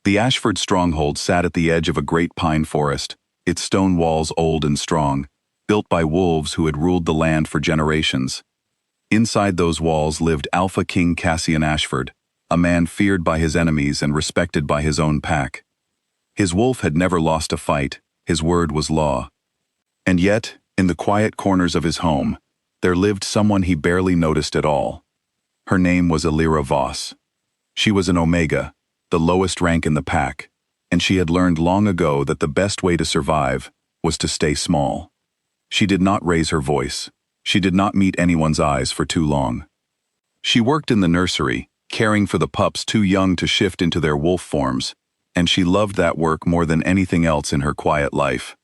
The Ashford stronghold sat at the edge of a great pine forest, its stone walls old and strong, built by wolves who had ruled the land for generations. Inside those walls lived Alpha King Cassian Ashford, a man feared by his enemies and respected by his own pack. His wolf had never lost a fight, his word was law. And yet, in the quiet corners of his home, there lived someone he barely noticed at all. Her name was Elira Voss. She was an Omega, the lowest rank in the pack, and she had learned long ago that the best way to survive was to stay small. She did not raise her voice. She did not meet anyone's eyes for too long. She worked in the nursery, caring for the pups too young to shift into their wolf forms, and she loved that work more than anything else in her quiet life.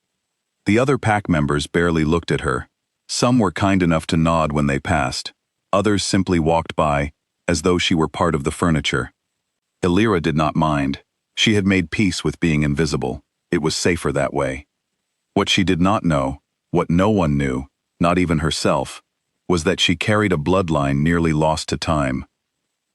The other pack members barely looked at her. Some were kind enough to nod when they passed. Others simply walked by, as though she were part of the furniture. Elira did not mind. She had made peace with being invisible. It was safer that way. What she did not know, what no one knew, not even herself, was that she carried a bloodline nearly lost to time.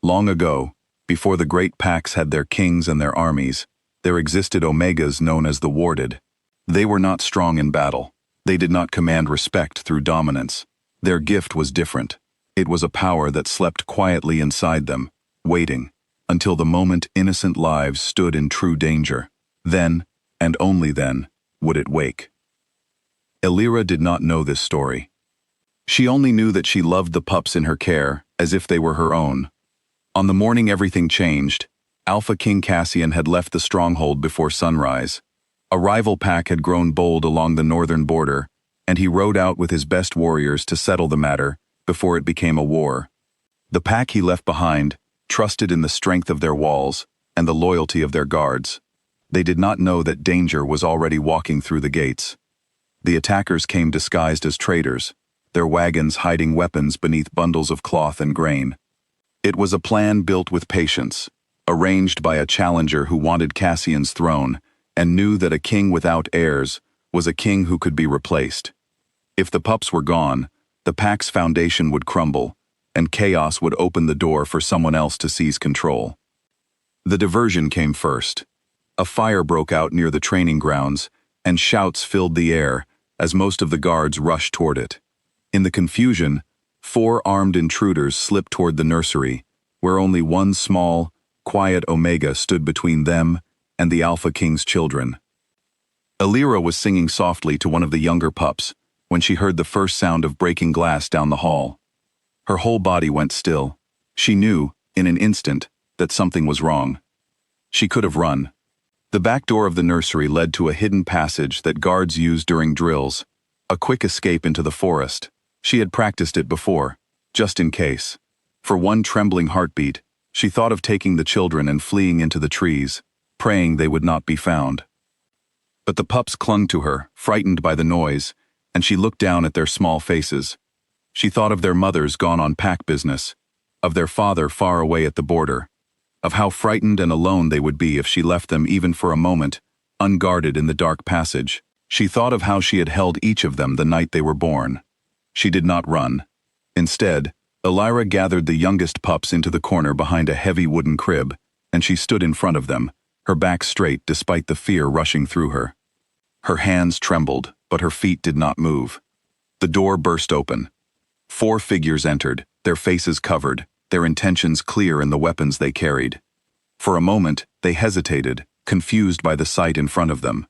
Long ago, before the great packs had their kings and their armies, there existed Omegas known as the Warded. They were not strong in battle. They did not command respect through dominance. Their gift was different. It was a power that slept quietly inside them, waiting, until the moment innocent lives stood in true danger. Then, and only then, would it wake. Elira did not know this story. She only knew that she loved the pups in her care, as if they were her own. On the morning everything changed, Alpha King Cassian had left the stronghold before sunrise. A rival pack had grown bold along the northern border, and he rode out with his best warriors to settle the matter before it became a war. The pack he left behind trusted in the strength of their walls and the loyalty of their guards. They did not know that danger was already walking through the gates. The attackers came disguised as traders, their wagons hiding weapons beneath bundles of cloth and grain. It was a plan built with patience, arranged by a challenger who wanted Cassian's throne and knew that a king without heirs was a king who could be replaced. If the pups were gone, the pack's foundation would crumble, and chaos would open the door for someone else to seize control. The diversion came first. A fire broke out near the training grounds, and shouts filled the air as most of the guards rushed toward it. In the confusion, 4 armed intruders slipped toward the nursery, where only one small, quiet Omega stood between them and the Alpha King's children. Elira was singing softly to one of the younger pups when she heard the first sound of breaking glass down the hall. Her whole body went still. She knew, in an instant, that something was wrong. She could have run. The back door of the nursery led to a hidden passage that guards used during drills, a quick escape into the forest. She had practiced it before, just in case. For one trembling heartbeat, she thought of taking the children and fleeing into the trees, praying they would not be found. But the pups clung to her, frightened by the noise, and she looked down at their small faces. She thought of their mothers gone on pack business, of their father far away at the border, of how frightened and alone they would be if she left them even for a moment, unguarded in the dark passage. She thought of how she had held each of them the night they were born. She did not run. Instead, Elira gathered the youngest pups into the corner behind a heavy wooden crib, and she stood in front of them, her back straight despite the fear rushing through her. Her hands trembled, but her feet did not move. The door burst open. 4 figures entered, their faces covered, their intentions clear in the weapons they carried. For a moment, they hesitated, confused by the sight in front of them.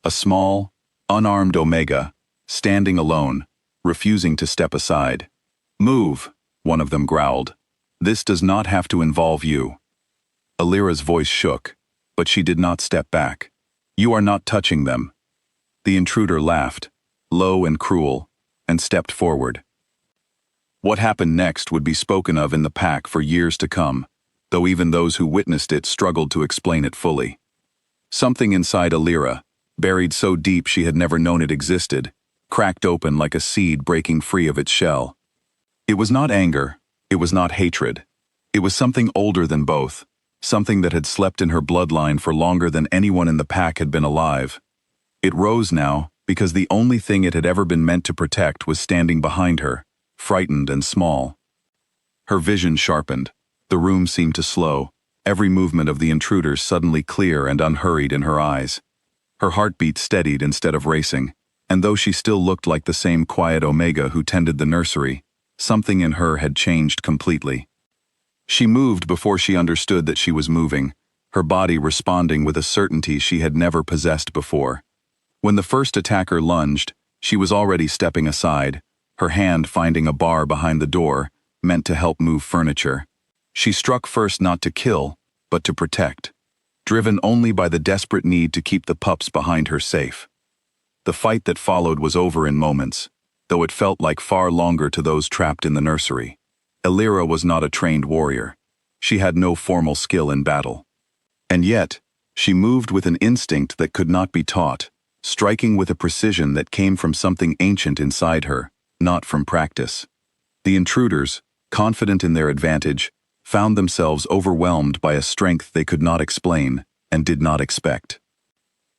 A small, unarmed Omega, standing alone, refusing to step aside. "Move," one of them growled. "This does not have to involve you." Elira's voice shook, but she did not step back. "You are not touching them." The intruder laughed, low and cruel, and stepped forward. What happened next would be spoken of in the pack for years to come, though even those who witnessed it struggled to explain it fully. Something inside Elira, buried so deep she had never known it existed, cracked open like a seed breaking free of its shell. It was not anger, it was not hatred. It was something older than both, something that had slept in her bloodline for longer than anyone in the pack had been alive. It rose now because the only thing it had ever been meant to protect was standing behind her, frightened and small. Her vision sharpened. The room seemed to slow. every movement of the intruders suddenly clear and unhurried in her eyes. Her heartbeat steadied instead of racing, and though she still looked like the same quiet Omega who tended the nursery, something in her had changed completely. She moved before she understood that she was moving, her body responding with a certainty she had never possessed before. When the first attacker lunged, she was already stepping aside, her hand finding a bar behind the door, meant to help move furniture. She struck first not to kill, but to protect, driven only by the desperate need to keep the pups behind her safe. The fight that followed was over in moments, though it felt like far longer to those trapped in the nursery. Elira was not a trained warrior. She had no formal skill in battle. And yet, she moved with an instinct that could not be taught, striking with a precision that came from something ancient inside her, not from practice. The intruders, confident in their advantage, found themselves overwhelmed by a strength they could not explain and did not expect.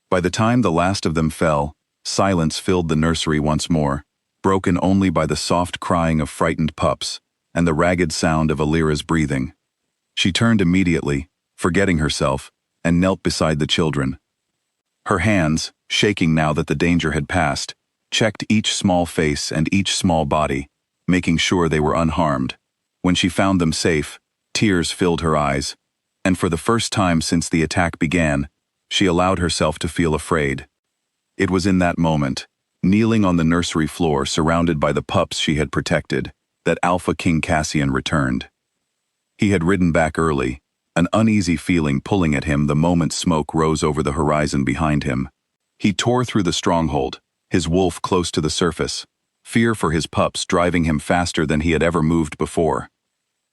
By the time the last of them fell, silence filled the nursery once more, broken only by the soft crying of frightened pups and the ragged sound of Elira's breathing. She turned immediately, forgetting herself, and knelt beside the children. Her hands, shaking now that the danger had passed, checked each small face and each small body, making sure they were unharmed. When she found them safe, tears filled her eyes, and for the first time since the attack began, she allowed herself to feel afraid. It was in that moment, kneeling on the nursery floor surrounded by the pups she had protected, that Alpha King Cassian returned. He had ridden back early, an uneasy feeling pulling at him the moment smoke rose over the horizon behind him. He tore through the stronghold, his wolf close to the surface, fear for his pups driving him faster than he had ever moved before.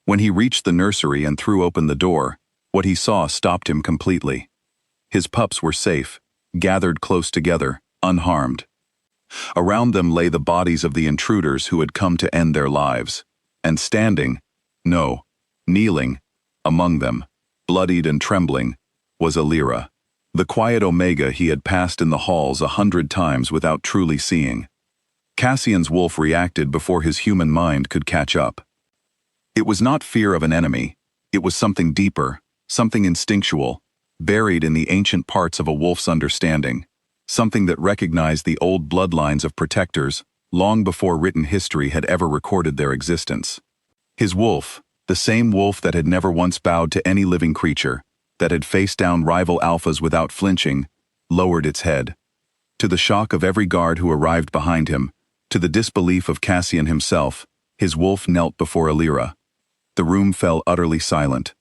When he reached the nursery and threw open the door, what he saw stopped him completely. His pups were safe, gathered close together, unharmed. Around them lay the bodies of the intruders who had come to end their lives, and kneeling, among them, bloodied and trembling, was Elira, the quiet Omega he had passed in the halls 100 times without truly seeing. Cassian's wolf reacted before his human mind could catch up. It was not fear of an enemy, it was something deeper, something instinctual, buried in the ancient parts of a wolf's understanding, something that recognized the old bloodlines of protectors long before written history had ever recorded their existence. His wolf, the same wolf that had never once bowed to any living creature, that had faced down rival alphas without flinching, lowered its head. To the shock of every guard who arrived behind him, to the disbelief of Cassian himself, his wolf knelt before Elira. The room fell utterly silent.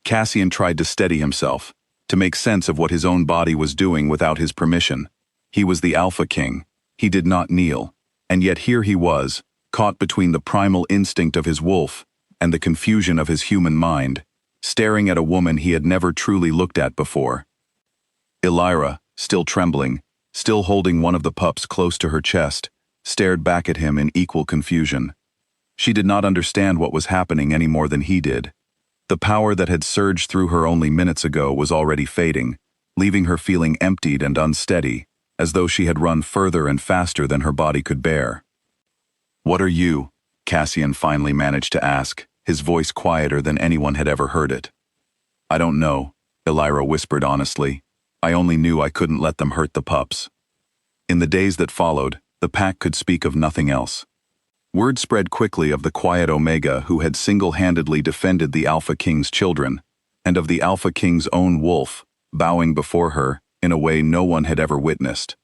Cassian tried to steady himself, to make sense of what his own body was doing without his permission. He was the Alpha King. He did not kneel, and yet here he was, caught between the primal instinct of his wolf and the confusion of his human mind, staring at a woman he had never truly looked at before. Elira, still trembling, still holding one of the pups close to her chest, stared back at him in equal confusion. She did not understand what was happening any more than he did. The power that had surged through her only minutes ago was already fading, leaving her feeling emptied and unsteady, as though she had run further and faster than her body could bear. "What are you?" Cassian finally managed to ask, his voice quieter than anyone had ever heard it. "I don't know," Elira whispered honestly. "I only knew I couldn't let them hurt the pups." In the days that followed, the pack could speak of nothing else. Word spread quickly of the quiet Omega who had single-handedly defended the Alpha King's children, and of the Alpha King's own wolf, bowing before her in a way no one had ever witnessed.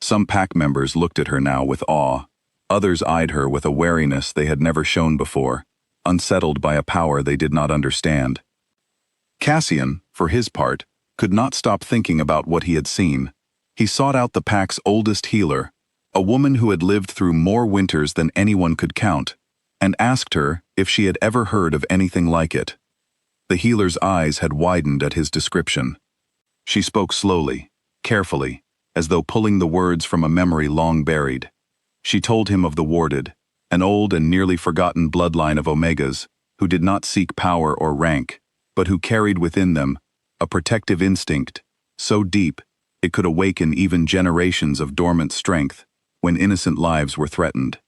Some pack members looked at her now with awe, others eyed her with a wariness they had never shown before, unsettled by a power they did not understand. Cassian, for his part, could not stop thinking about what he had seen. He sought out the pack's oldest healer, a woman who had lived through more winters than anyone could count, and asked her if she had ever heard of anything like it. The healer's eyes had widened at his description. She spoke slowly, carefully, as though pulling the words from a memory long buried. She told him of the Warded, an old and nearly forgotten bloodline of Omegas, who did not seek power or rank, but who carried within them a protective instinct, so deep it could awaken even generations of dormant strength when innocent lives were threatened.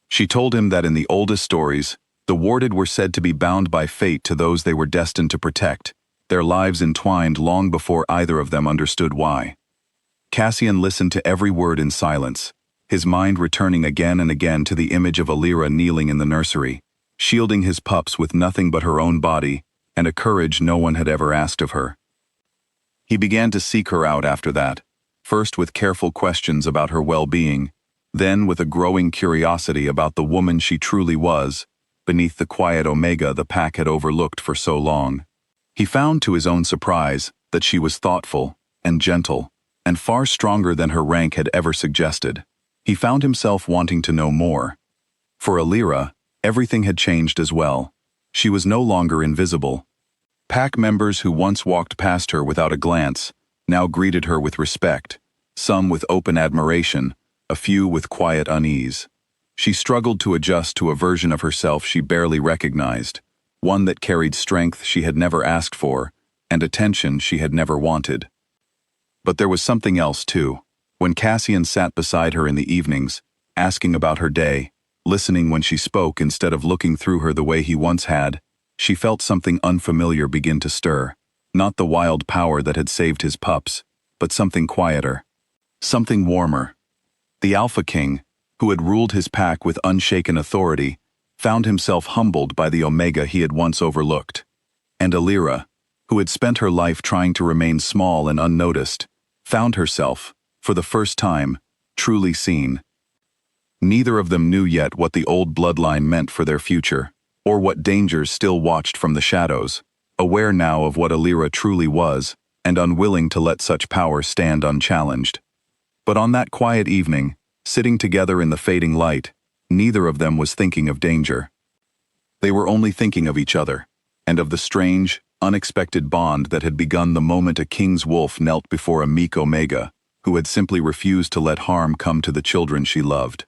She told him that in the oldest stories, The warded were said to be bound by fate to those they were destined to protect, their lives entwined long before either of them understood why. Cassian listened to every word in silence, his mind returning again and again to the image of Alira kneeling in the nursery, shielding his pups with nothing but her own body and a courage no one had ever asked of her. He began to seek her out after that, first with careful questions about her well-being, then with a growing curiosity about the woman she truly was, beneath the quiet Omega the pack had overlooked for so long. He found to his own surprise that she was thoughtful and gentle, and far stronger than her rank had ever suggested. He found himself wanting to know more. For Alira, everything had changed as well. She was no longer invisible. Pack members who once walked past her without a glance now greeted her with respect, some with open admiration, a few with quiet unease. She struggled to adjust to a version of herself she barely recognized, one that carried strength she had never asked for and attention she had never wanted. But there was something else too. When Cassian sat beside her in the evenings, asking about her day, listening when she spoke instead of looking through her the way he once had, she felt something unfamiliar begin to stir. Not the wild power that had saved his pups, but something quieter, something warmer. The Alpha King, who had ruled his pack with unshaken authority, found himself humbled by the Omega he had once overlooked. And Alira, who had spent her life trying to remain small and unnoticed, found herself, for the first time, truly seen. Neither of them knew yet what the old bloodline meant for their future, or what dangers still watched from the shadows, aware now of what Alira truly was, and unwilling to let such power stand unchallenged. But on that quiet evening, sitting together in the fading light, neither of them was thinking of danger. They were only thinking of each other, and of the strange, unexpected bond that had begun the moment a king's wolf knelt before a meek Omega, who had simply refused to let harm come to the children she loved.